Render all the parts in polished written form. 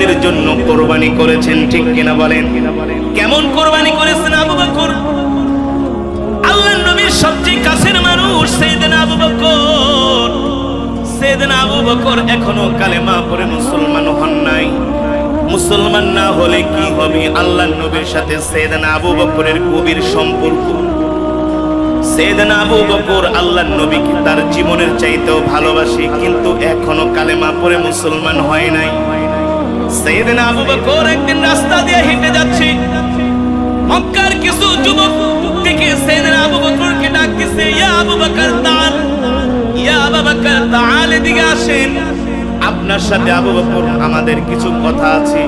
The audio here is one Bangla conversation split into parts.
দ্বীনের জন্য কোরবানি করেছেন, ঠিক কিনা বলেন? কেমন কোরবানি করেছেন আবু বকর? আল্লাহর নবীর সবচেয়ে কাছের মানুষ সাইয়েদনা আবু বকর। সাইয়েদনা আবু বকর এখনো কালেমা পড়ে মুসলমান হন নাই। মুসলমান না হলে কি হবে? আল্লাহর নবীর সাথে সাইয়েদনা আবু বকরের গভীর সম্পর্ক। সাইয়েদনা আবু বকর আল্লাহর নবীকে তার জীবনের চাইতেও ভালোবাসে, কিন্তু এখনো কালেমা পড়ে মুসলমান হয় নাই। সাইয়েদনা আবু বকর একদিন রাস্তা দিয়ে হেঁটে যাচ্ছে, মক্কার কিছু যুবক থেকে সাইয়েদনা আবু বকরকে ডাক দিছে, ইয়া আবু বকর তাআল, ইয়া আবু বকর তাআল, এদিকে আসেন, আপনার সাথে আবু বকর আমাদের কিছু কথা আছে।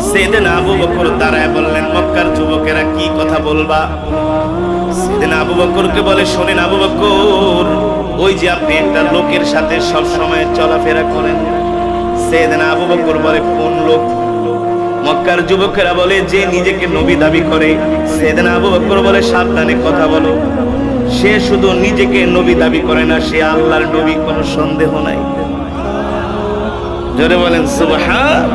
সাইয়েদনা আবু বকর দাঁড়ায় বললেন, মক্কার যুবকেরা কি কথা বলবা? সাইয়েদনা আবু বকরকে বলে, শোনেন আবু বকর, ওই যে আপনি একটা লোকের সাথে সব সময় চলাফেরা করেন। সাইয়েদনা আবু বকর বলে, কোন লোক? মক্কার যুবকেরা বলে, যে নিজেকে নবী দাবি করে। সাইয়েদনা আবু বকর বলে, সাবধানে কথা বলো, সে শুধু নিজেকে নবী দাবি করে না, সে আল্লাহর নবী, কোনো সন্দেহ নাই। জোরে বলেন সুবহান।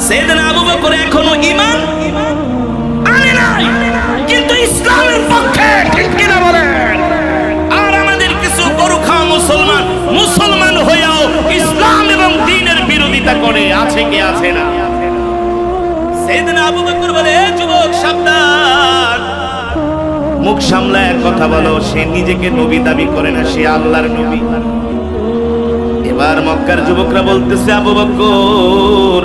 সাইয়েদনা আবু বকর এখনো ঈমান আনে নাই, কিন্তু ইসলামের পক্ষে, ঠিক কিনা বলেন? আর আমাদের কিছু গরুখা মুসলমান, মুসলমান হয়েও ইসলাম এবং দ্বীনের বিরোধিতা করে, আছে কি আছে না? সাইয়েদনা আবু বকর বলে, এ যুবক সাবধান, মুখ সামলায় কথা বলো, সে নিজেকে নবী দাবি করে না, সে আল্লাহর নবী। এবার মক্কার যুবকরা বলতেছে, আবু বকর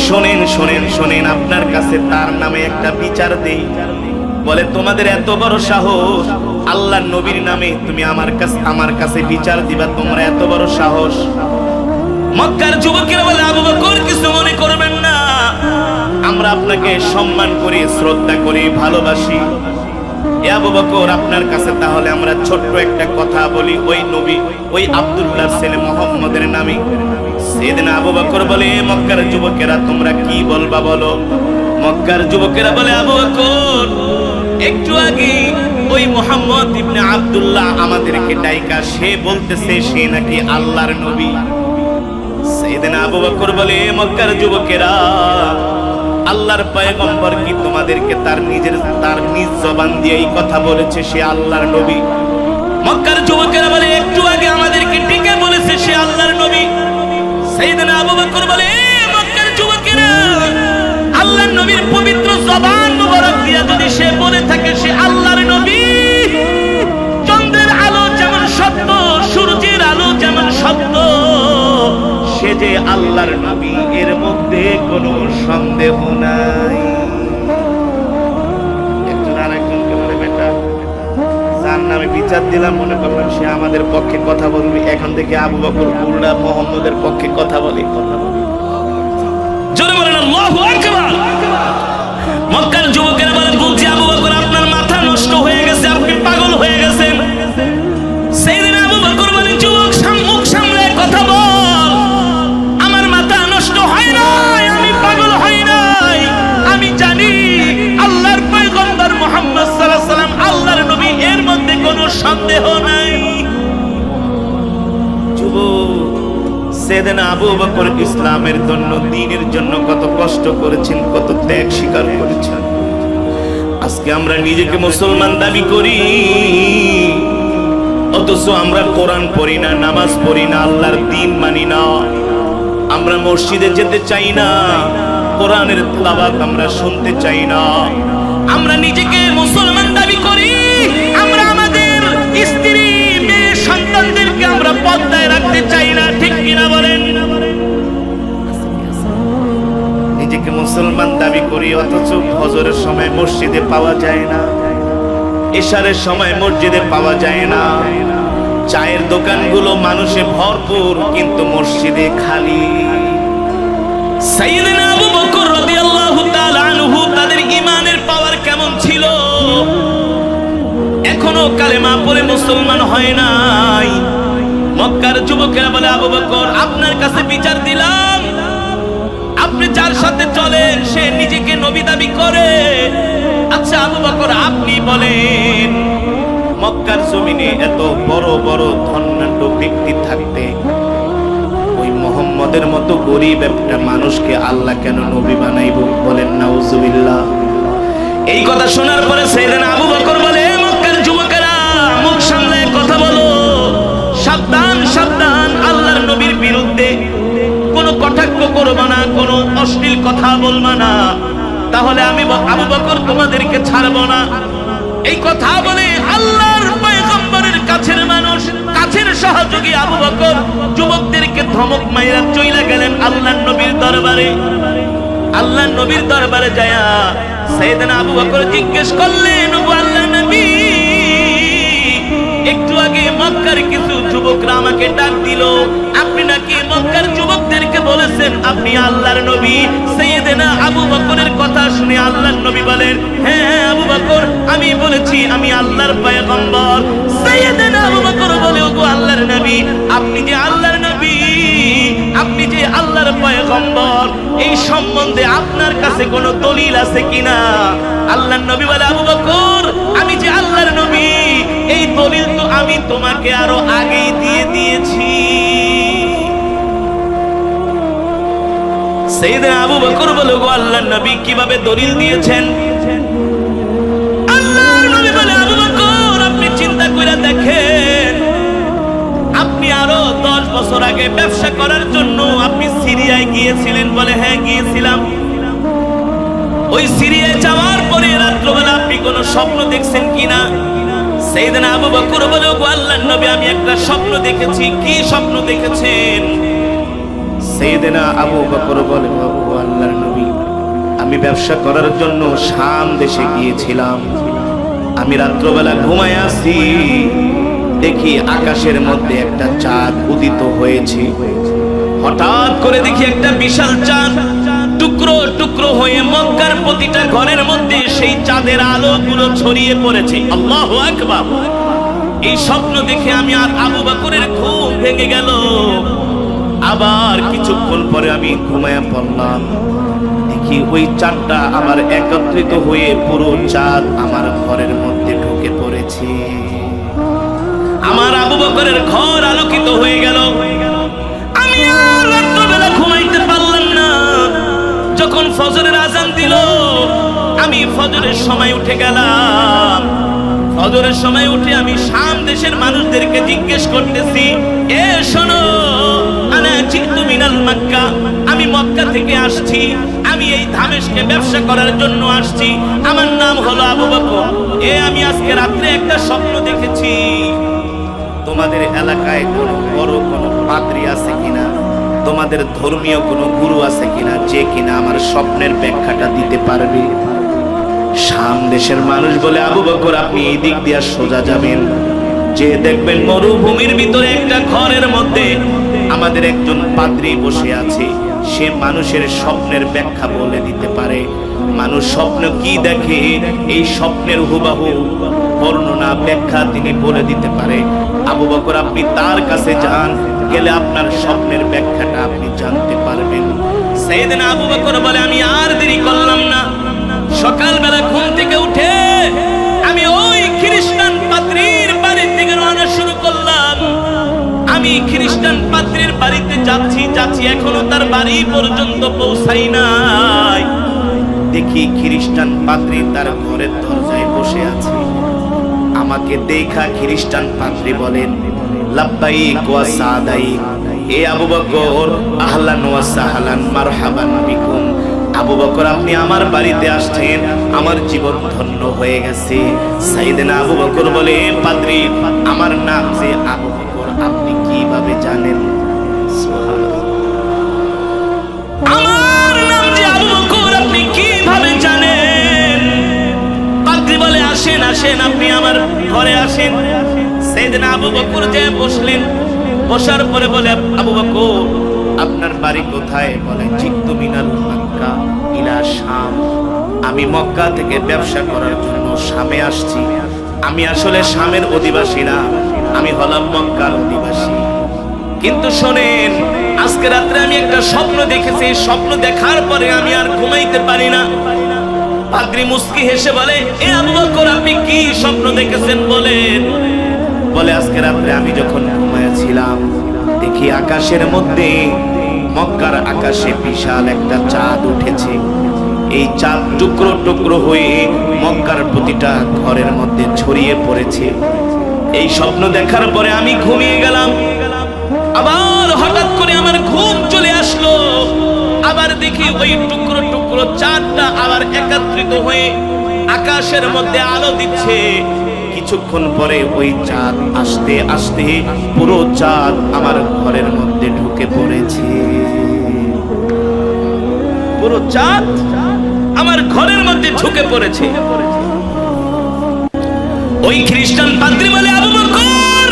শোনেন শোনেন শোনেন, আপনার কাছে তার নামে একটা বিচার দেই। বলে, তোমাদের এত বড় সাহস, আল্লাহর নবীর নামে তুমি আমার কাছে বিচার দিবা, তোমরা এত বড় সাহস? মক্কার যুবকেরা বলে, আবু বকর কিছু মনে করবেন না, আমরা আপনাকে সম্মান করি, শ্রদ্ধা করি, ভালোবাসি। আবু বকর, আপনার কাছে তাহলে আমরা ছোট্ট একটা কথা বলি, ওই নবী, ওই আব্দুল্লাহর ছেলে মুহাম্মদের নামে। সাইয়েদনা আবু বকর বলে, মক্কার যুবকেরা তোমরা কি বলবা বলো? মক্কার যুবকেরা বলে, আবু বকর একটু আগে ওই মুহাম্মদ ইবনে আব্দুল্লাহ আমাদেরকে ডাইকা, সে বলতেছে সে নাকি আল্লাহর নবী। সাইয়েদনা আবু বকর বলে, মক্কার যুবকেরা, আল্লাহর পয়গম্বর কি তোমাদেরকে তার নিজ জবান দিয়ে এই কথা বলেছে সে আল্লাহর নবী? মক্কার যুবকেরা বলে, একটু আগে আমাদেরকে ডেকে বলেছে সে আল্লাহর নবী। সাইয়েদনা আবু বকর বলে, মক্কার যুবকেরা, আল্লাহর নবীর পবিত্র জবান মুবারক দিয়া যদি সে বলে থাকে সে আল্লাহর নবী, চন্দ্রের আলো যেমন সত্য, সূর্যের আলো যেমন সত্য, সে যে আল্লাহর নবী, এর মধ্যে কোনো সন্দেহ নাই। একজন আরেকজনকে বলে, বেটা যার নামে বিচার দিলাম মনে করলাম সে আমাদের পক্ষে কথা বলবে, এখন থেকে আবু বকর উল্টা মুহাম্মদের পক্ষে কথা বলে। জোরে বলেন আল্লাহু আকবার। মক্কার যুবকেরা বলে, বলছি আবু বকর আপনার মাথা নষ্ট হয়ে গেছে, আপনি পাগল হয়ে গেছেন। সাইয়েদনা আবু বকর বলে, যুবক মুখ সামলে কথা বল, আমার মাথা নষ্ট হয় নাই, আমি পাগল হই নাই, আমি জানি আল্লাহর পয়গম্বর মুহাম্মদ সাল্লাল্লাহু আলাইহি ওয়াসাল্লাম আল্লাহর নবী, এর মধ্যে কোনো সন্দেহ নাই। যুবক, সাইয়েদনা আবু বকর ইসলামের জন্য, দ্বীনের জন্য কত কষ্ট করেছেন, কত ত্যাগ স্বীকার করেছেন। আজকে আমরা নিজেকে মুসলমান দাবি করি, অথচ আমরা কোরআন পড়ি না, নামাজ পড়ি না, আল্লাহর দ্বীন মানি না। আমরা মসজিদে যেতে চাই না, কোরআনের তেলাওয়াত আমরা শুনতে চাই না। আমরা নিজেকে মুসলমান দাবি করি, আমরা আমাদের স্ত্রী, মেয়ে, সন্তানদেরকে আমরা পর্দায় রাখতে চাই না, ঠিক কিনা বলেন? নিজেকে মুসলমান দাবি করি, অথচ ফজরের সময় মসজিদে পাওয়া যায় না, ইশারের সময় মসজিদে পাওয়া যায় না, চায়ের দোকানগুলো মানুষে ভরপুর, কিন্তু মসজিদে খালি। সাইয়েদনা আবু বকর রাদিয়াল্লাহু তাআলা আনহু, তাদের ঈমানের পাওয়ার কেমন ছিল? এখনো কালেমা পড়ে মুসলমান হয় নাই। মক্কার যুবকেরা বলে, আবু বকর আপনার কাছে বিচার দিলাম, আপনি যার সাথে চলেন সে নিজেকে নবী দাবি করে। আচ্ছা আবু বকর আপনি বলেন, মক্কার জমিনে এত বড় বড় ধনাঢ্য ব্যক্তি থাকতে ওই মুহাম্মদ তোমাদের মতো গরিব একটা মানুষকে আল্লাহ কেন নবী বানাইব? বলেন নাউজুবিল্লাহ। এই কথা শোনার পরে সাইয়েদনা আবু বকর বলে, মক্কার যুবকেরা মুখ সামলায় কথা বলো, সাবধান সাবধান, আল্লাহর নবীর বিরুদ্ধে কোনো কটাক্ষ করবো না, কোনো অশ্লীল কথা বলবো না, তাহলে আমি আবু বকর তোমাদেরকে ছাড়বো না। এই কথা বলে আল্লাহর পয়গম্বরের কাছের মানুষ, কাছের সহযোগী আবু বকর যুবকদেরকে ধমক মাইরা চইলা গেলেন আল্লাহর নবীর দরবারে। আল্লাহর নবীর দরবারে যায়া সাইয়েদনা আবু বকর জিজ্ঞেস করলেন, ও আল্লাহর নবী, একটু আগে মক্কার কিছু যুবকরা আমাকে ডাক দিল, আপনি নাকি মক্কার যুবকদেরকে বলেছেন আপনি আল্লাহর নবী? সাইয়েদনা আবু বকরের কথা শুনে আল্লাহর নবী বলেন, হ্যাঁ আবু বকর, আমি বলেছি আমি আল্লাহর পয়গম্বর। সাইয়েদনা আবু বকর বলে, ওগো আল্লাহর নবী, আপনি যে আল্লাহর নবী, আপনি যে আল্লাহর পয়গম্বর, এই সম্বন্ধে আপনার কাছে কোনো দলিল আছে কিনা? আল্লাহর নবী বলে, আবু বকর, আমি যে আল্লাহর নবী এই দলিল তো আমি তোমাকে আরো আগেই দিয়ে দিয়েছি। সাইয়েদনা আবু বকর বলে, গো আল্লাহর নবী, কিভাবে দলিল দিয়েছেন? আল্লাহর নবী বলে, আবু বকর, আপনি চিন্তা করে দেখেন, আপনি আরো 10 বছর আগে ব্যবসা করার জন্য আপনি সিরিয়ায় গিয়েছিলেন। বলে, হ্যাঁ গিয়েছিলাম। ওই সিরিয়ায় যাওয়ার পরে রাত্রবেলা আপনি কোনো স্বপ্ন দেখছেন কিনা? সাইয়েদনা আবু বকর বলে, গো আল্লাহর নবী, আমি একটা স্বপ্ন দেখেছি। কি স্বপ্ন দেখেছেন? সাইয়েদনা আবু বকর বলে, ও আল্লাহর নবী, আমি ব্যবসা করার জন্য শাম দেশে গিয়েছিলাম। আমি রাত্রবেলা ঘুমায় আছি, দেখি আকাশের মধ্যে একটা চাঁদ উদিত হয়েছে। হঠাৎ করে দেখি একটা বিশাল চাঁদ টুকরো টুকরো হয়ে মক্কার প্রতিটা ঘরের মধ্যে সেই চাঁদের আলোগুলো ছড়িয়ে পড়েছে। আল্লাহু আকবার। এই স্বপ্ন দেখে আমি আর আবু বকরের ঘুম ভেঙে গেল। আবার কিছুক্ষণ পরে আমি ঘুমায়া পড়লাম, দেখি ওই চাঁদটা আবার একত্রিত হয়ে পুরো চাঁদ আমার ঘরের মধ্যে ঢুকে পড়েছে। আমার আবু বকরের ঘর আলোকিত হয়ে গেল। আমি আর রাত্রবেলা ঘুমাইতে পারলাম না। যখন ফজরের আজান দিল, আমি ফজরের সময় উঠে গেলাম। ফজরের সময় উঠে আমি শাম দেশের মানুষদেরকে জিজ্ঞেস করতেছি, এ শোনো, আনা জিতু মিনাল মক্কা, আমি মক্কা থেকে আসছি, আমি এই দামেস্কে ব্যবসা করার জন্য আসছি, আমার নাম হলো আবু বকর। আমি আজকে রাত্রে একটা স্বপ্ন দেখেছি। তোমাদের এলাকায় কোনো বড় কোনো পাদ্রী আছে কিনা, তোমাদের ধর্মীয় কোনো গুরু আছে কিনা, যে কিনা আমার স্বপ্নের ব্যাখ্যাটা দিতে পারবে? শাম দেশের মানুষ বলে, আবু বকর, আপনি এই দিক দিয়ে সোজা যাবেন, যে দেখবেন মরুভূমির ভিতরে একটা ঘরের মধ্যে আমাদের একজন পাদ্রী বসে আছে, সে মানুষের স্বপ্নের ব্যাখ্যা বলে দিতে পারে। মানুষ স্বপ্ন কি দেখে, এই স্বপ্নের হুবহু বর্ণনা ব্যাখ্যা তিনি বলে দিতে পারে। আবু বকর, আপনি তার কাছে যান, গেলে আপনার স্বপ্নের ব্যাখ্যাটা আপনি জানতে পারবেন। সাইয়েদনা আবু বকর বলে, আমি আর দেরি করলাম না। সকালবেলা ঘুম থেকে উঠে আমি ওই খ্রিস্টান পাদ্রীর বাড়ি থেকে রওনা শুরু করলাম। আমি খ্রিস্টান পাদ্রীর বাড়িতে যাচ্ছি, এখনো তার বাড়ি পর্যন্ত পৌঁছাই নাই। দেখি খ্রিস্টান পাদ্রী তার ঘরের দরজায় বসে আছে। আমাকে দেখা খ্রিস্টান পাদ্রী বলেন, লাব্বাইক ওয়া সাদাইক, এ আবু বকর, আহলান ওয়া সাহলান, মারহাবান বিকুম। আবু বকর, আপনি আমার বাড়িতে আসছেন, আমার জীবন ধন্য হয়ে গেছে। সাইয়েদনা আবু বকর বলে, পাদ্রী, আমার নাম যে আবু বকর আপনি কিভাবে জানেন? আমার নাম যে আবু বকর আপনি কিভাবে জানেন? পাদ্রী বলে, আসেন আসেন, আপনি আমার ঘরে আসেন। সাইয়েদনা আবু বকর যে বসলেন। বসার পরে বলে, আবু বকর, আপনার বাড়ি কোথায়? বলে, জিতু মিনাল মক্কা ইলা শাম, আমি মক্কা থেকে ব্যবসা করার জন্য শামে আসছি। আমি আসলে শামের অধিবাসী না, আমি হলাম মক্কার অধিবাসী। কিন্তু শোনেন, আজকে রাত্রে আমি একটা স্বপ্ন দেখেছি। স্বপ্ন দেখার পরে আমি আর ঘুমাইতে পারি না। পাদ্রী মুস্কি হেসে বলে, এ আবু বকর, আপনি কি স্বপ্ন দেখেছেন বলেন? বলে, আজকে রাত্রে আমি যখন ঘুমাইছিলাম, দেখি আকাশের মধ্যে মক্কার আকাশে বিশাল একটা চাঁদ উঠেছে। এই চাঁদ টুকরো টুকরো হয়ে মক্কার প্রতিটা ঘরের মধ্যে ছড়িয়ে পড়েছে। এই স্বপ্ন দেখার পরে আমি ঘুমিয়ে গেলাম। আবার হঠাৎ করে আমার ঘুম চলে আসলো। আবার দেখি ওই টুকরো টুকরো চাঁদটা আবার একত্রিত হয়ে আকাশের মধ্যে আলো দিচ্ছে। কিছুক্ষণ পরে ওই চাঁদ আস্তে আস্তে পুরো চাঁদ আমার ঘরের মধ্যে ঢুকে পড়েছে। পুরো চাঁদ আমার ঘরের মধ্যে ঢুকে পড়েছে। ওই খ্রিস্টান পাদ্রী বলে, আবু বকর,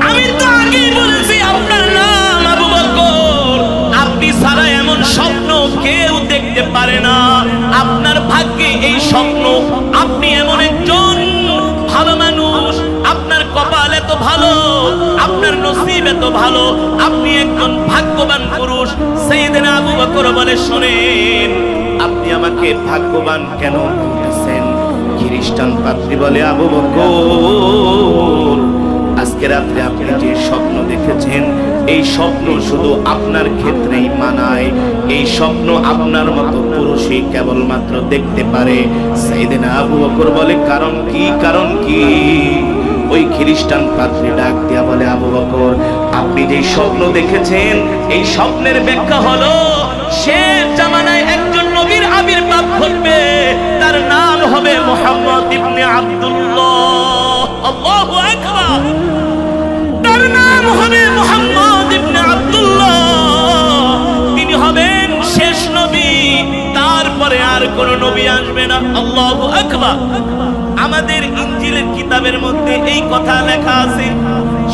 আমি তো আগেই বলেছি আপনার নাম আবু বকর। আপনি ছাড়া এমন স্বপ্ন কেউ দেখতে পারে না। আপনার ভাগ্যে এই স্বপ্ন। আপনি এমন একজন ভালো মানুষ, আপনার কপাল এত ভালো, আপনার নসিব এত ভালো, আপনি একজন ভাগ্যবান পুরুষ। সাইয়েদনা আবু বকর বলে, শোনেন, আপনি আমাকে ভাগ্যবান কেন বলতেছেন? খ্রিস্টান পাদ্রী বলে, আবু বকর, আজকে রাত্রে আপনি যে স্বপ্ন দেখেছেন, এই স্বপ্ন শুধু আপনার ক্ষেত্রেই মানায়। এই স্বপ্ন আপনার মতো পুরুষই কেবলমাত্র দেখতে পারে। সাইয়েদনা আবু বকর বলে, কারণ কি? কারণ কি? ওই খ্রিস্টান পাদ্রী ডাক দিয়া বলে, আবু বকর, আপনি যে স্বপ্ন দেখেছেন, এই স্বপ্নের ব্যাখ্যা হলো শেষ জামানায় একজন নবীর আবির্ভাব ঘটবে। তার নাম হবে মুহাম্মদ ইবনে আব্দুল্লাহ। আল্লাহু আকবার। তার নাম হবে মুহাম্মদ ইবনে আব্দুল্লাহ। তিনি হবেন শেষ নবী, তারপরে আর কোন নবী আসবে না। আল্লাহু আকবার। আমাদের ইনজিলের কিতাবের মধ্যে এই কথা লেখা আছে,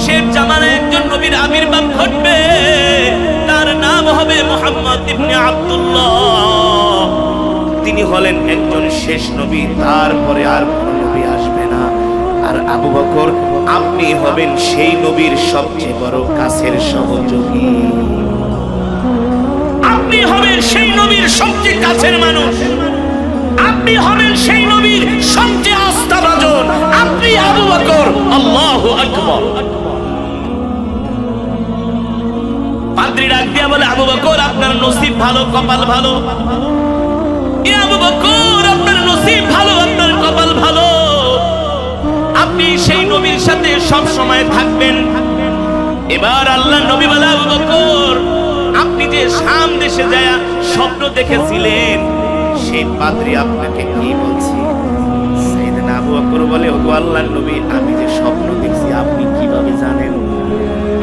শেষ জামানায় একজন নবীর আবির্ভাব ঘটবে, তার নাম হবে মুহাম্মদ ইবনে আব্দুল্লাহ। তিনি হলেন একজন শেষ নবী, তারপরে আর কোন নবী আসবে না। আর আবু বকর, আপনি হবেন সেই নবীর সবচেয়ে বড় কাছের সহযোগী। আপনি হবেন সেই নবীর সবচেয়ে কাছের মানুষ। আপনি হবেন সেই নবীর সবচেয়ে আস্থাভাজন। আপনি আবু বকর। আল্লাহু আকবার। পাদ্রী ডাক দিয়া বলে, আবু বকর, আপনার নসিব ভালো, কপাল ভালো। এ আবু বকর, আপনার নসিব ভালো, আপনার কপাল ভালো। আপনি সেই নবীর সাথে সব সময় থাকবেন। এবার আল্লাহ নবী বলে, আবু বকর, আপনি যে শাম দেশে যায় স্বপ্ন দেখেছিলেন, সেই পাদ্রী আপনাকে কি বলছে? সাইয়েদনা আবু বকর বলে, ওগো আল্লাহর নবী, আমি যে স্বপ্ন দেখছি আপনি কিভাবে জানেন?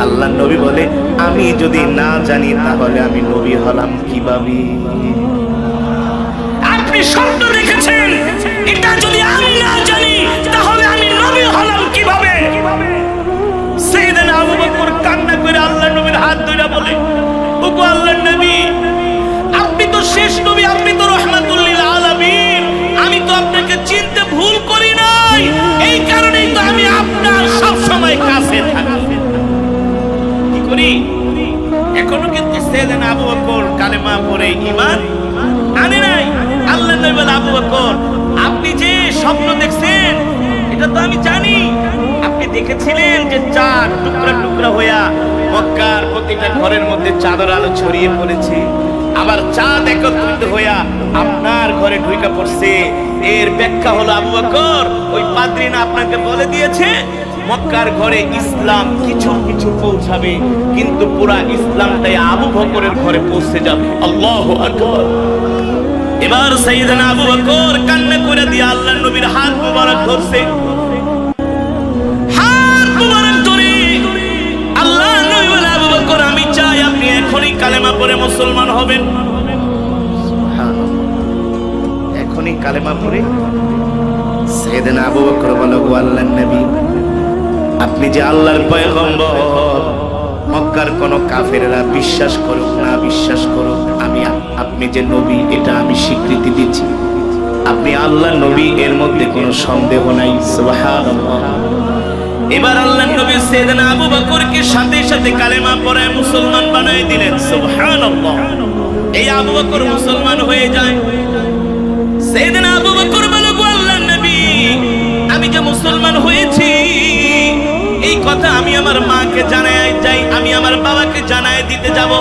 আল্লাহর নবী বলে, আমি যদি না জানি তাহলে আমি নবী হলাম কিভাবে? আপনি স্বপ্ন দেখেছেন, এটা যদি আমি না জানি তাহলে আমি নবী হলাম কিভাবে? সাইয়েদনা আবু বকর কান্না করে আল্লাহর নবীর হাত ধরে বলে, ওগো আল্লাহর নবী, আপনি তো শেষ নবী, আপনি তো রাহমাতুল লিল আলামিন। আমি তো আপনাকে চিনতে ভুল করি নাই, এই কারণেই তো আমি আপনার সব সময় কাছে থাকি। কি করি? এখনো কিন্তু সাইয়েদনা আবু বকর কালেমা পড়ে ঈমান আনে নাই। আল্লাহর নবী বলে, আবু বকর, আপনি যে স্বপ্ন দেখছেন এটা তো আমি জানি। আপনি দেখেছিলেন যে চাঁদ টুকরা টুকরা হইয়া মক্কার প্রতিটা ঘরের মধ্যে চাঁদের আলো ছড়িয়ে পড়েছে। আবার চাঁদ একত্রিত হইয়া আপনার ঘরে ঢুকে পড়ছে। এর ব্যাখ্যা হলো, আবু বকর, ওই পাদ্রী না আপনাকে বলে দিয়েছে মক্কার ঘরে ইসলাম কিছু কিছু পৌঁছাবে, কিন্তু পুরা ইসলামটাই আবু বকরের ঘরে পৌঁছে যাবে। আল্লাহু আকবার। এবার সাইয়েদনা আবু বকর কান্না করে দিয়ে আল্লাহর নবীর হাত মুবারক ধরছে। হাত মুবারক ধরে আল্লাহর নবী বলে, আবু বকর, আমি চাই আপনি এখনই কালেমা পড়ে মুসলমান হবেন। এখনই কালেমা পড়ে। সাইয়েদনা আবু বকর বলে, ও আল্লাহর নবী, আপনি যে আল্লাহর পয়গম্বর, মক্কার কোন কাফেররা বিশ্বাস করুক না বিশ্বাস করুক, আপনি যে নবী এটা আমি স্বীকৃতি দিচ্ছি। আপনি আল্লাহর নবী, এর মধ্যে কোনো সন্দেহ নাই। সুবহানাল্লাহ। এবার আল্লাহর নবী সাইয়েদনা আবু বকরকে সাথে সাথে কালেমা পড়ায় মুসলমান বানায় দিলেন। সুবহানাল্লাহ। এই আবু বকর মুসলমান হয়ে যায়। সাইয়েদনা আবু বকর বলে, গো আল্লাহর নবী, আমি যে মুসলমান হয়েছি এই কথা আমি আমার মাকে জানাই নাই, আমি আমার বাবাকে জানায় দিতে যাব,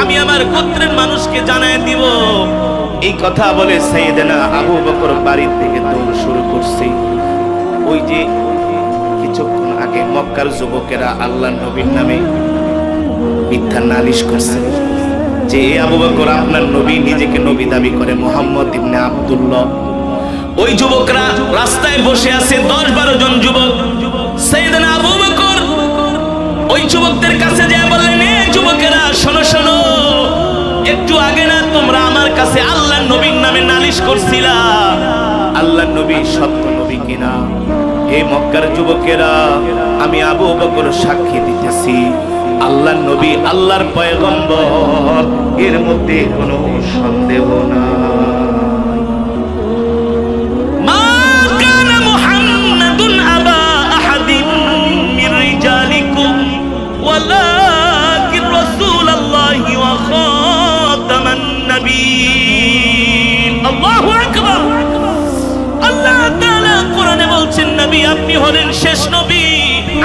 আমি আমার গোত্রের মানুষকে জানায় দিব। এই কথা বলে সাইয়েদনা আবু বকর বাড়ির থেকে দৌড় শুরু করছে। ওই যে কিছুক্ষণ আগে মক্কার যুবকেরা আল্লাহর নবীর নামে মিথ্যা নালিশ করছে যে আবু বকর আপনার নবী, নিজেকে নবী দাবি করে মুহাম্মদ ইবনে আব্দুল্লাহ। ওই যুবকরা রাস্তায় বসে আছে 10-12 জন যুবক। সাইয়েদনা আবু বকর ওই যুবকদের কাছে যায় বললেন, এ যুবকেরা শোনো শোনো, একটু আগে না তোমরা আমার কাছে আল্লাহর নবীর নামে নালিশ করছিলা, আল্লাহর নবী সত্য নবী কিনা? হে মক্কার যুবকেরা, আমি আবু বকর সাক্ষী দিতেছি আল্লাহর নবী আল্লাহর পয়গম্বর, এর মধ্যে কোনো সন্দেহ না। নবী আপনি হলেন শেষ নবী,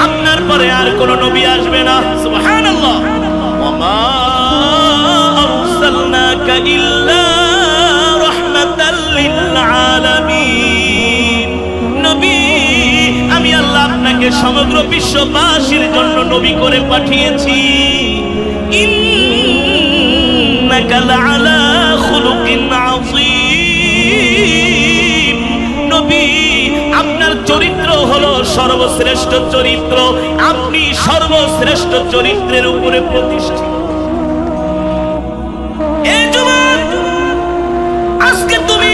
আপনার পরে আর কোন নবী আসবে না। সুবহানাল্লাহ। ওমা আরসালনাকা ইল্লা রাহমাতাল লিল আলামিন। নবী আমি আল্লাহ আপনাকে সমগ্র বিশ্ববাসীর জন্য নবী করে পাঠিয়েছি। ইন্নাকা লাআলা খুলুকিন আযীম। নবী আপনার চরিত্র হলো সর্বশ্রেষ্ঠ চরিত্র, আপনি সর্বশ্রেষ্ঠ চরিত্রের উপরে প্রতিষ্ঠিত। এই যুবক, আজকে তুমি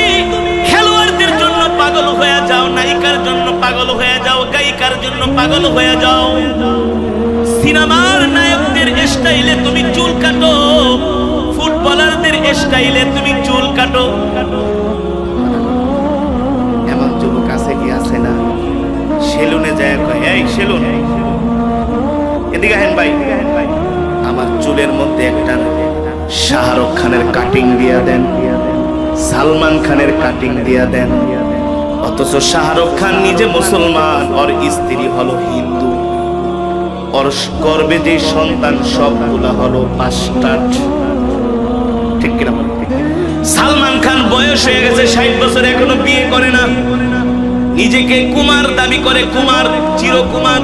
খেলোয়াড়দের জন্য পাগল হয়ে যাও, নায়িকার জন্য পাগল হয়ে যাও, গায়িকার জন্য পাগল হয়ে যাও, সিনেমার নায়কদের স্টাইলে তুমি চুল কাটো, ফুটবলারদের স্টাইলে তুমি চুল কাটো। আছে না সেলুনে যায়, এই সেলুন এদিকে আহেন ভাই, আমার চুলের মধ্যে একটা শাহরুখ খানের কাটিং দিয়া দেন, সালমান খানের কাটিং দিয়া দেন। অথচ শাহরুখ খান নিজে মুসলমান, ওর স্ত্রী হলো হিন্দু, ওর গর্ভে যে সন্তান সবগুলা হলো বাস্টার্ড। ঠিক কিনা? সালমান খান বয়স হয়ে গেছে 60 বছর, এখনো বিয়ে করে না, নিজেকে কুমার দাবি করে, কুমার, চিরকুমার।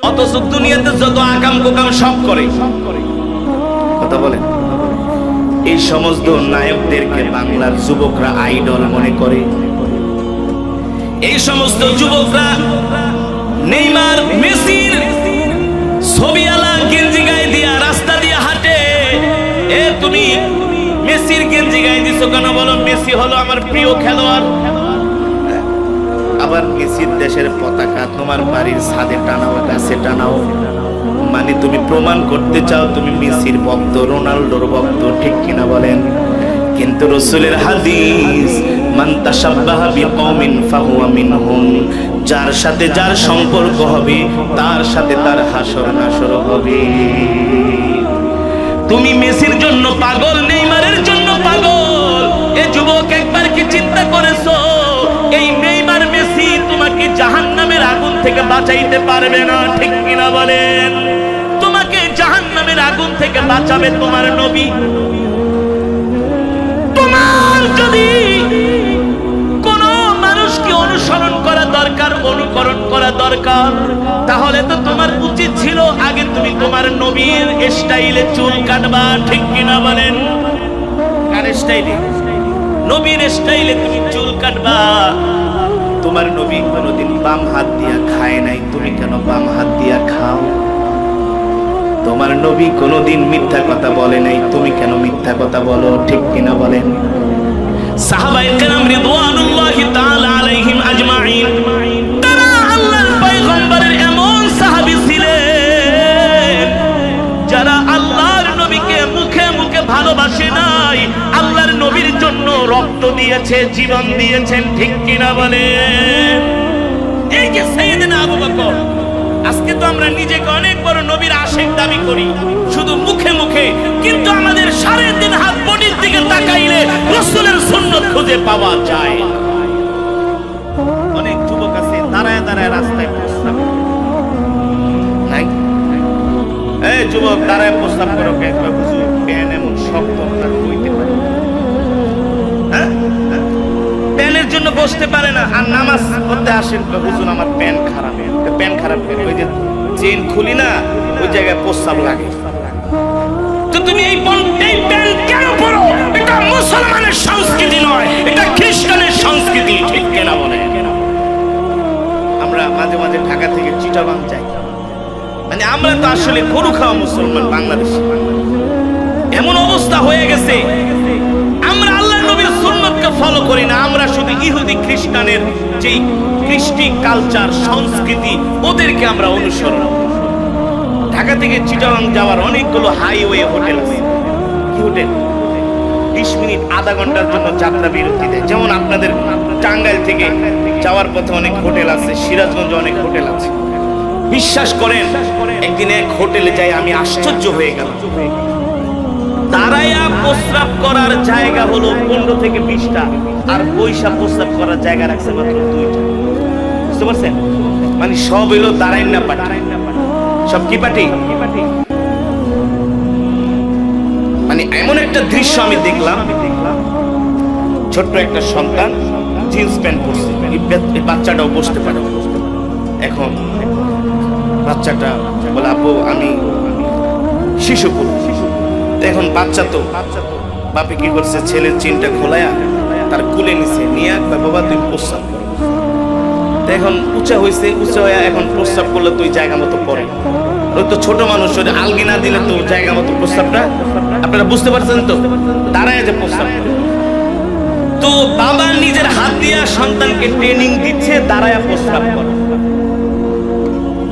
অথচ দুনিয়াতে যত আকাম কুকাম সব করে। কথা বলেন, এই সমস্ত নায়কদেরকে বাংলার যুবকরা আইডল মনে করে। এই সমস্ত যুবকরা নেইমার, মেসির ছবিওয়ালা গেঞ্জি গায়ে দিয়া রাস্তা দিয়ে হাঁটে। এ তুমি মেসির গেঞ্জি গায়ে দিছো কেন? বলো মেসি হলো আমার প্রিয় খেলোয়াড়। আবার মেসির দেশের পতাকা তোমার বাড়ির ছাদে টানাও, গাছে টানাও, মানে তুমি প্রমাণ করতে চাও তুমি মেসির ভক্ত, রোনাল্ডোর ভক্ত। ঠিক কিনা বলেন? কিন্তু রাসূলের হাদিস, মান তাশাব্বাহা বিকওমিন ফাহুয়া মিনহুম, যার সাথে যার সম্পর্ক হবে তার সাথে তার হাসর নাসর হবে। তুমি মেসির জন্য পাগল, নেইমারের জন্য পাগল। এ যুবক, একবার কি চিন্তা করেছো এই নেইমার, মেসি তোমাকে জাহান্নামের আগুন থেকে বাঁচাইতে পারবে না? ঠিক কিনা বলেন? তোমাকে জাহান্নামের আগুন থেকে বাঁচাবে তোমার নবী। তোমার যদি কোন মানুষকে অনুসরণ করা দরকার, অনুকরণ করা দরকার, তাহলে তো তোমার উচিত ছিল আগে তুমি তোমার নবীর স্টাইলে চুল কাটবা। ঠিক কিনা বলেন? কার স্টাইলে? নবীর স্টাইলে তুমি চুল কাটবা। তোমার নবী কোনোদিন বাম হাত দিয়া খায় নাই, তুমি কেন বাম হাত দিয়া খাও? তোমার নবী কোনোদিন মিথ্যা কথা বলে নাই, তুমি কেন মিথ্যা কথা বলো? ঠিক কিনা বলেন? সাহাবায়ে কেরাম রিদওয়ানুল্লাহি তাআলা আলাইহিম আজমাইন, তারা আল্লাহর পয়গম্বরের এমন সাহাবী ছিলেন যারা আল্লাহর নবীকে মুখে মুখে ভালোবাসে নাই, আল্লাহর নবীর জন্য রক্ত দিয়েছে, জীবন দিয়েছেন। ঠিক কিনা বলেন? এই যে সাইয়েদনা আবু বকর, আজকে তো আমরা নিজেকে অনেক বড় নবীর আশিক দাবি করি শুধু মুখে মুখে, কিন্তু আমাদের 3.5 হাত বডির দিকে তাকাইলে রাসূলের সুন্নাত খুঁজে পাওয়া যায়। অনেক যুবক আছে দাঁড়ায় দাঁড়ায় রাস্তায় প্রস্রাব নাই। যুবক দাঁড়ায় প্রস্তাব করো একবার হুজুর প্যান এমন শক্ত আপনার হইতে পারে, হ্যাঁ প্যানের জন্য বসতে পারে না, আর নামাজ পড়তে আসেন হুজুর আমার প্যান খারাপ। প্যান খারাপ ওই যে চেন খুলি না ওই জায়গায় প্রস্তাব লাগে। তো তুমি এই প্যান কেন পরো? এটা মুসলমানের সংস্কৃতি নয়, এটা খ্রিস্টানের সংস্কৃতি, ঠিক কেনা বলে? আমরা মাঝে মাঝে ঢাকা থেকে চিটাগাং যাই, মানে আমরা তো আসলে গরু খাওয়া মুসলমান বাংলাদেশে। এমন অবস্থা হয়ে গেছে আমরা আল্লাহর নবীর সুন্নতকে ফলো করি না, আমরা শুধু ইহুদি খ্রিস্টানের যেই কৃষ্টি কালচার সংস্কৃতি ওদেরকে আমরা অনুসরণ। ঢাকা থেকে চিটাগাং যাওয়ার অনেকগুলো হাইওয়ে হোটেল আছে। কি হোটেল? 20 মিনিট আধা ঘন্টার জন্য যাত্রা বিরতি দেয়। যেমন আপনাদের টাঙ্গাইল থেকে যাওয়ার পথে অনেক হোটেল আছে, সিরাজগঞ্জে অনেক হোটেল আছে। বিশ্বাস করেন একদিন এক হোটেলে যাই আমি আশ্চর্য হয়ে গেলাম। দাঁড়ায়া প্রস্রাব করার জায়গা হলো 15 থেকে 20টা, আর বৈশা প্রস্রাব করার জায়গা রাখছে মাত্র 2টা। বুঝতে পারছেন? মানে সব হইলো দাঁড়াই না পাটি, সব কি পাটি। মানে এমন একটা দৃশ্য আমি দেখলাম, ছোট্ট একটা সন্তান জিন্স প্যান্ট পরছে, এই বাচ্চাটাও বসতে পারে। এখন বাচ্চাটা বলে আপু আমি শিশু পুরুষ। এখন বাচ্চা তো বাপে কি করছে, ছেলের চেনটা খোলায়া তার কুলে নিছে, নিয়ে বাবা তুই প্রস্রাব করো। এখন উঁচা হয়েছে, উঁচা হয়ে এখন প্রস্রাব করলে তুই জায়গা মতো পড়ে। ওই তো ছোট মানুষ, আলগি না দিলে তো জায়গা মতো প্রস্রাবটা, আপনারা বুঝতে পারছেন তো, দাঁড়ায় যে প্রস্রাব। তো বাবা নিজের হাত দিয়া সন্তানকে ট্রেনিং দিচ্ছে দাঁড়ায়া প্রস্রাব করো,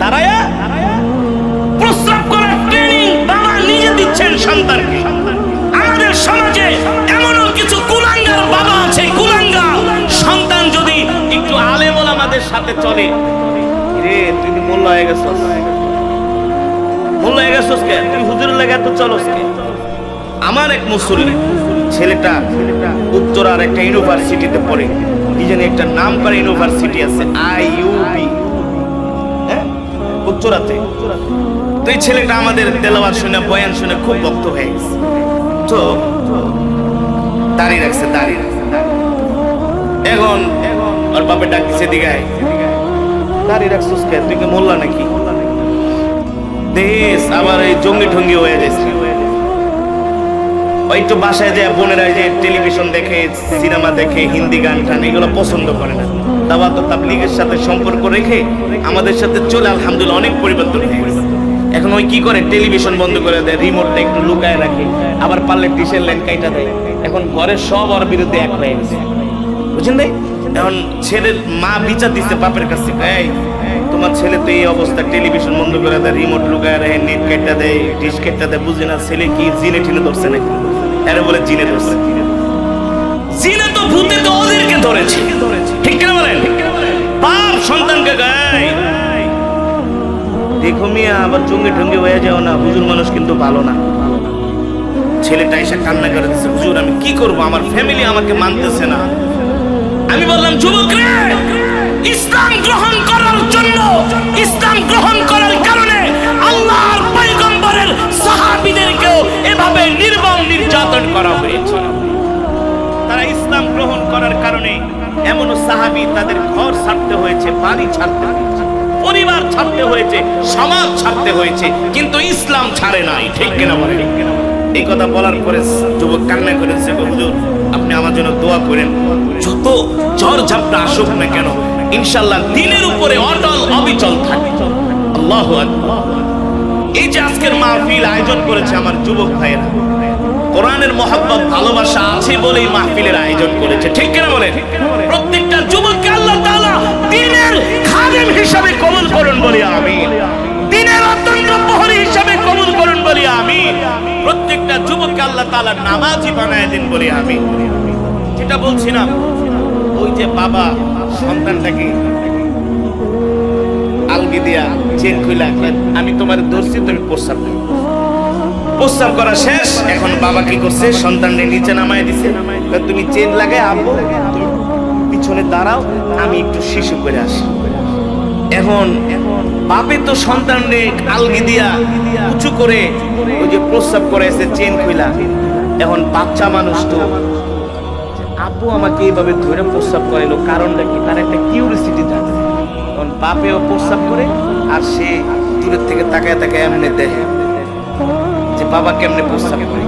দাঁড়ায়া প্রস্রাব করার ট্রেনিং বাবা নিজে দিচ্ছেন সন্তানকে। আমাদের সমাজে এমনও কিছু কুলাঙ্গার বাবা আছে, কুলাঙ্গার সন্তান যদি একটু আলেম ওলামাদের সাথে চলে, রে তুই কি মোল্লা হয়ে গেছস, মোল্লা হয়ে গেছস কে, তুই হুজুরের লাগা তো চলস কে। আমার এক মুসল্লি ছেলেটা উত্তরার একটা ইউনিভার্সিটিতে পড়ে, কি জানি একটা নাম করে ইউনিভার্সিটি আছে IUB, হ্যাঁ উত্তরাতে। তো এই ছেলেটা আমাদের তেলাওয়াত শুনে বয়ান শুনে খুব ভক্ত হয়ে গেছে। তো দাঁড়িয়ে রাখছে, দাঁড়িয়ে এখন ওর বাপে ডাকছে দিঘায়, দাঁড়িয়ে রাখছিস কে, তুই কি মোল্লা নাকি? দেশ আবার এই জঙ্গি ঠঙ্গি হয়ে যাচ্ছে। ওই তো বাসায় যায় বোনেরা যে টেলিভিশন দেখে, সিনেমা দেখে, হিন্দি গান টান এগুলো পছন্দ করে না। দাওয়াত ও তাবলীগের সাথে সম্পর্ক রেখে আমাদের সাথে চলে আলহামদুলিল্লাহ অনেক পরিবর্তন হয়ে গেছে। এখন ওই কি করে, টেলিভিশন বন্ধ করে দেয়, রিমোটটা একটু লুকায় রাখে, আবার পারলে ডিশের লাইন কাইটা দেয়। এখন ঘরের সব ওর বিরুদ্ধে এক হয়ে গেছে, বুঝছেন ভাই? এখন ছেলের মা বিচার দিচ্ছে বাপের কাছে, এই তোমার ছেলে তো এই অবস্থা, টেলিভিশন বন্ধ করে দেয়, রিমোট লুকায় রাখে, নেট কেটে দেয়, ডিশ কেটে দেয়, বুঝি না ছেলে কি জিনে টিনে ধরছে নাকি? আরে বলে জিনে ধরছে। জিনে তো ভূতে তো ওদেরকে ধরেছে, ঠিক কিনা বলেন? বাপ সন্তানকে গায়, দেখো মিয়া আবার জঙ্গি ঠঙ্গি হয়ে যাও না, হুজুর মানুষ কিন্তু ভালো না। ছেলেটা এসে কান্না করে দিচ্ছে, হুজুর আমি কি করব, আমার ফ্যামিলি আমাকে মানতেছে না। আমি বললাম যুবক রে, ইসলাম গ্রহণ করার জন্য, ইসলাম গ্রহণ করার কারণে আল্লাহর পয়গম্বরের সাহাবীদেরকেও এভাবে নির্মম নির্যাতন করা হয়েছে। তারা ইসলাম গ্রহণ করার কারণে এমনও সাহাবী তাদের ঘর ছাড়তে হয়েছে, বাড়ি ছাড়তে হয়েছে, পরিবার ছাড়তে হয়েছে, সমাজ ছাড়তে হয়েছে, কিন্তু ইসলাম ছাড়ে নাই, ঠিক কিনা বলেন? এই কথা বলার পরে যুবক কান্না করেছে, হুজুর আপনি আমার জন্য দোয়া করেন, যত ঝড় ঝাপটা আসুক না কেন ইনশাআল্লাহ দিনের উপরে অটল অবিচল থাকবে। আল্লাহু আকবার। এই যে আজকের মাহফিল আয়োজন করেছে আমার যুবক ভাইয়েরা, কোরআনের মহব্বত ভালোবাসা আছে বলেই মাহফিলের আয়োজন করেছে, ঠিক কিনা বলেন? প্রত্যেকটা যুবককে আল্লাহ তাআলা দ্বীনের খাদেম হিসাবে কবুল করুন বলি আমিন, দ্বীনের অত্যন্ত প্রহরী হিসাবে কবুল করুন বলি আমিন। প্রত্যেকটা যুবককে আল্লাহ তাআলা নামাজি বানায় দিন বলি আমিন। যেটা বলছিলাম, ওই যে বাবা সন্তানটাকে আলগি দিয়া চেন খুলে আমি তোমার ধরছি, তুমি প্রস্রাব করা শেষ। এখন বাবা কি করছে, সন্তানকে নিচে নামায় দিছে, তুমি চেন লাগায় আব্বু তুমি পিছনে দাঁড়াও, আমি একটু শিশু করে আসি। এখন বাপে তো সন্তানরে আলগি দিয়া উঁচু করে ওই যে প্রস্রাব করেছে চেন খুইলা, এখন বাচ্চা মানুষ তো আব্বু আমাকে এইভাবে ধরে প্রস্রাব করাইলো, কারণটা কি? তার একটা কিউরিসিটি থাকে। এখন বাপেও প্রস্রাব করে আর সে দূরের থেকে তাকায় তাকায় এমনি দেখে যে বাবা কেমনে প্রস্রাব করে,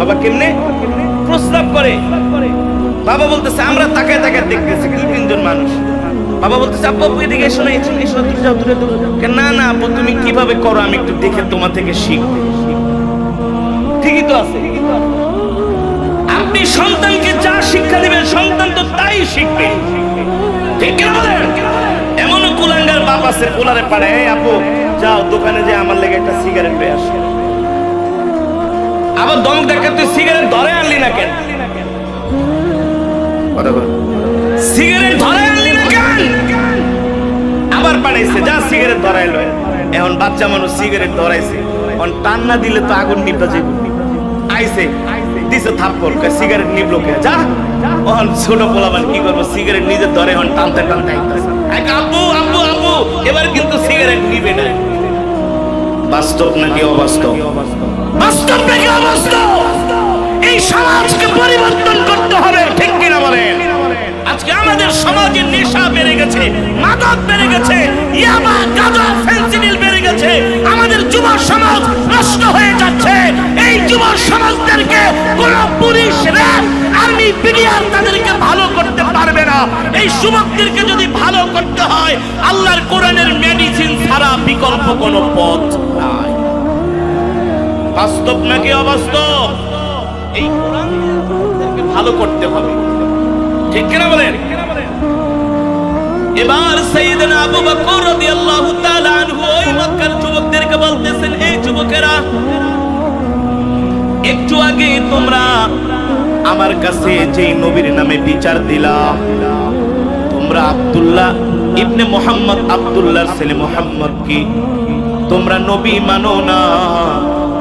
বাবা কেমনে প্রস্রাব করে। বাবা বলতেছে আমরা তাকায় তাকায় দেখতেছি 2-3 জন মানুষ। বাবা বলতেছে আব্বু আপু এদিকে এসো না, এসো দূরে যাও দূরে দূরে। না না আপু তুমি কিভাবে করো আমি একটু দেখে তোমার থেকে শিখবো। ঠিকই তো আছে, আপনি সন্তানকে যা শিক্ষা দিবেন সন্তান তো তাই শিখবে, ঠিক কিনা বলেন? এমনও কুলাঙ্গার বাপ আছে কুলারে পারে, এই আপু যাও দোকানে যে আমার লেগে একটা সিগারেট পেয়ে আসো। আবার দমক দেখা তুই সিগারেট ধরে আনলি না কেন? সিগারেট ধরে আনলি না কেন? আবার পাঠাইছে যা সিগারেট ধরাইলো। এখন বাচ্চা মানুষ সিগারেট ধরাইছে, এখন টান না দিলে তো আগুন নিভা যাবে। আইছে দিছে থাপ্পড়, সিগারেট নিবলো কে? যা। ওহন ছোট পোলাবান কি করবো, সিগারেট নিজে ধরে এখন টানতে টানতে আইতাছে, আব্বু আব্বু আব্বু এবার কিন্তু সিগারেট নিবে না। বাস্তব নাকি অবাস্তব? বাস্তব নাকি অবাস্তব? এই সমাজকে পরিবর্তন করতে হবে, ঠিক কিনা বলেন? আজকে আমাদের সমাজে নেশা বেড়ে গেছে, মাদক বেড়ে গেছে, ইয়াবা গাঁজা ফেনসিডিল বেড়ে গেছে, আমাদের যুব সমাজ নষ্ট হয়ে যাচ্ছে। এই যুব সমাজদেরকে কোন পুলিশ, র্যাব, আর্মি, বিডিআর তাদেরকে ভালো করতে পারবে না। এই যুবকদেরকে যদি ভালো করতে হয় আল্লাহর কোরআনের মেডিসিন ছাড়া বিকল্প কোনো পথ নাই। বাস্তব নাকি অবাস্তব? এই কোরআনকে ভালো করতে হবে, ঠিক কিনা বলেন? এবার সাইয়েদনা আবু বকর রাদিয়াল্লাহু তাআলা আনহু ওই মক্কার যুবকদেরকে বলতেছেন, এই যুবকেরা একটু আগে তোমরা আমার কাছে যেই নবীর নামে বিচার দিলা, তোমরা আব্দুল্লাহ ইবনে মুহাম্মদ, আব্দুল্লাহর ছেলে মুহাম্মদ কি তোমরা নবী মানো না,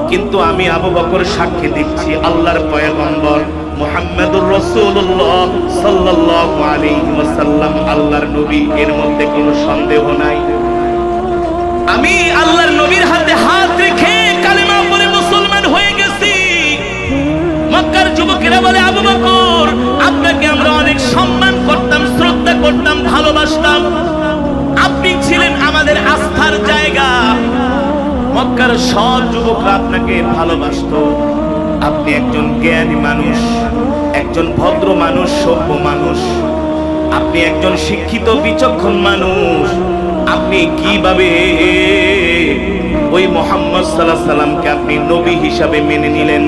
কিন্তু আমি আবু বকর সাক্ষী দিচ্ছি আল্লাহর পয়গম্বর মুহাম্মদুর রাসূলুল্লাহ সাল্লাল্লাহু আলাইহি ওয়াসাল্লাম আল্লাহর নবী, এর মধ্যে কোনো সন্দেহ নাই। আমি আল্লাহর নবীর হাতে হাত রেখে কালেমা পড়ে মুসলমান হয়ে গেছি। মক্কার যুবকেরা বলে আবু বকর আপনাকে আমরা অনেক সম্মান করতাম, শ্রদ্ধা করতাম, ভালোবাসতাম, আপনি ছিলেন আমাদের আস্থার জায়গা। মক্কার সব যুবকরা আপনাকে ভালোবাসতো। আপনি একজন জ্ঞানী মানুষ, একজন ভদ্র মানুষ, সভ্য মানুষ, আপনি একজন শিক্ষিত বিচক্ষণ মানুষ। আপনি কিভাবে ওই মুহাম্মদ সাল্লাল্লাহু আলাইহি সাল্লামকে আপনি নবী হিসাবে মেনে নিলেন?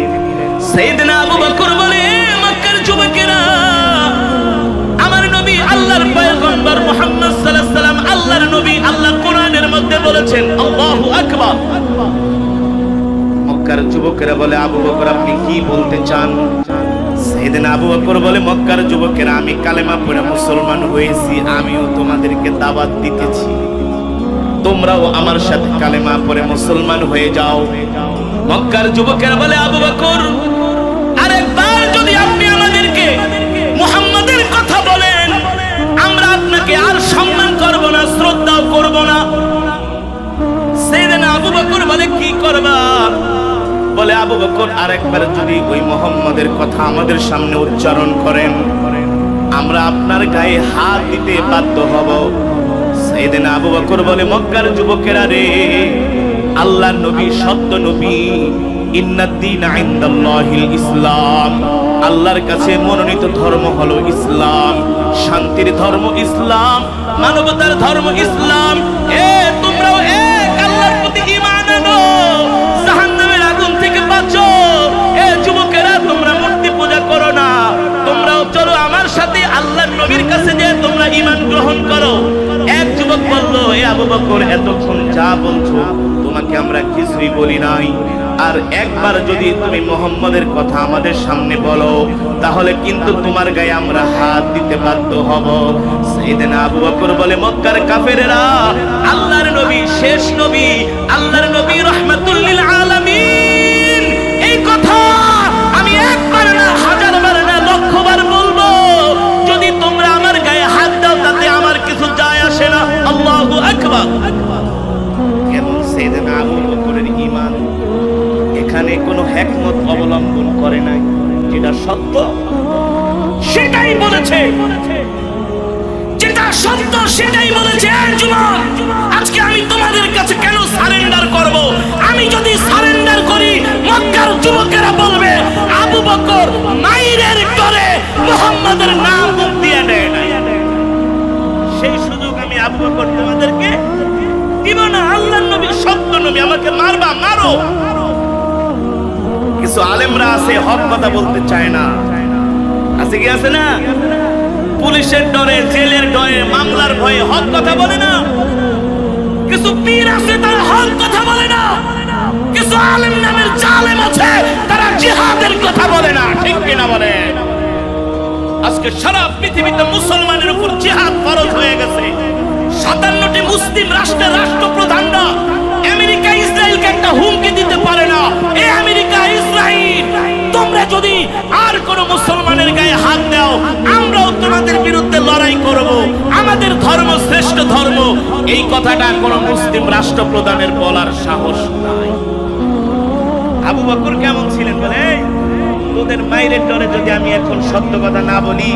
সাইয়েদনা আবু বকর বলে মক্কার যুবকেরা আমার নবী আল্লাহর পয়গম্বর মুহাম্মদ সাল্লাল্লাহু আলাইহি সাল্লাম আল্লাহর নবী, আল্লাহ কোরআনের মধ্যে বলেছেন আল্লাহু আকবার। মক্কার যুবকেরা বলে আবু বকর আপনি কি বলতে চান? সাইয়েদনা আবু বকর বলে মক্কার যুবকেরা আমি কালেমা পড়ে মুসলমান হয়েছি, আমিও তোমাদেরকে দাওয়াত দিতেছি, তোমরাও আমার সাথে কালেমা পড়ে মুসলমান হয়ে যাও। মক্কার যুবকেরা বলে আবু বকর আরেকবার যদি আপনি আমাদেরকে মুহাম্মাদের কথা বলেন আমরা আপনাকে আর সম্মান করব না, শ্রদ্ধাও করব না। সাইয়েদনা আবু বকর বলে কি করবা? বলে আবু বকর আরেকবার যদি ওই মুহাম্মাদের কথা আমাদের সামনে উচ্চারণ করেন আমরা আপনার গায়ে হাত দিতে বাধ্য হব। সাইয়েদনা আবু বকর বলে মক্কার যুবকেরা রে, আল্লাহর নবী সত্য নবী, ইন্নাদ-দীনা ইনদাল্লাহিল ইসলাম, আল্লাহর কাছে মনোনীত ধর্ম হলো ইসলাম, শান্তির ধর্ম ইসলাম, মানবতার ধর্ম ইসলাম। তোমরাও এক আল্লাহর প্রতি ঈমান আনো, জাহান্নামের আগুন থেকে বাঁচো। যুবকেরা তোমরা মূর্তি পূজা করো না, তোমরাও চলো আমার সাথে আল্লাহর নবীর কাছে যে তোমরা ঈমান গ্রহণ করো। এক যুবক বলল এ আবু বকর এতক্ষণ যা বলছো তোমাকে আমরা কিছুই বলি নাই, আর একবার যদি তুমি মুহাম্মাদের কথা আমাদের সামনে বলো তাহলে কিন্তু তোমার গায়ে আমরা হাত দিতে বাধ্য হব। সাইয়েদনা আবু বকর বলে মক্কার কাফেরেরা আল্লাহর নবী শেষ নবী, আল্লাহর নবী রাহমাতুল লিল আলামিন, এই কথা আমি একবার না হাজারবার না লক্ষবার বলবো। যদি তোমরা আমার গায়ে হাত দাও তাতে আমার কিছু যায় আসে না। আল্লাহু আকবার। যেটা সত্য সেটাই বলেছে, যেটা সত্য সেটাই বলেছে। যুবক, আজকে আমি তোমাদের কাছে কেন সারেন্ডার করব? আমি যদি সারেন্ডার করি, মক্কার যুবকেরা বলবে আবু বকর মাইরের ডরে মুহাম্মাদের নাম মুখ দিয়ে দেয় না। সেই সুযোগ আমি আবু বকর তোমাদেরকে দিব না। আল্লাহর নবী সত্য নবী, আমাকে মারবা মারো। কিছু আলেমরা আছে হক কথা বলতে চায় না, আছে কি আছে না? পুলিশের ডরে, জেলের ডরে, মামলার ভয়ে হক কথা বলে না। কিছু পীর আছে তারা হক কথা বলে না। কিছু আলেম নামের জালেম আছে তারা জিহাদের কথা বলে না। ঠিক কিনা বলে? আজকে সারা পৃথিবীতে মুসলমানের উপর জিহাদ ফরজ হয়ে গেছে। 57টি মুসলিম রাষ্ট্রের রাষ্ট্রপ্রধানরা আমেরিকা ইসরায়েলকে একটা হুমকি দিতে পারে না। এই আমেরিকা ইসরায়েল, তোমরা যদি আর কোন মুসলমানের গায়ে হাত দাও, আমরাও তোমাদের বিরুদ্ধে লড়াই করব। আমাদের ধর্ম শ্রেষ্ঠ ধর্ম, এই কথাটা কোন মুসলিম রাষ্ট্রপ্রধানের বলার সাহস নাই। আবু বকর কেমন ছিলেন বলে? তোদের মায়ের ডরে যদি আমি এখন সত্য কথা না বলি,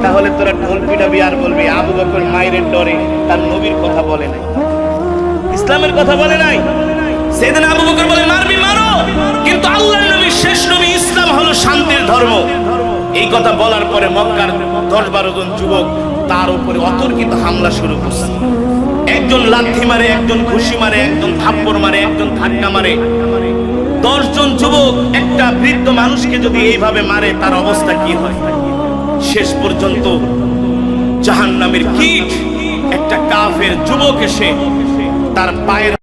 তাহলে তোরা ঢোল পিটাবি আর বলবি আবু বকর মায়ের ডরে তার নবীর কথা বলে নাই, ইসলামের কথা বলে নাই। সেদিন আবু বকর বলে মারবি মারো, কিন্তু আল্লাহর নবী শেষ নবী, ইসলাম হলো শান্তির ধর্ম। এই কথা বলার পরে মক্কার 10-12 জন যুবক তার উপরে অতর্কিত হামলা শুরু করছে। একজন লাথি মারে, একজন ঘুষি মারে, একজন থাপ্পড় মারে, একজন ধাক্কা মারে। 10 জন যুবক একটা বৃদ্ধ মানুষকে যদি এইভাবে মারে, তার অবস্থা কি হয়? শেষ পর্যন্ত জাহান্নামের কীট একটা কাফের যুবক এসে তার পায়ের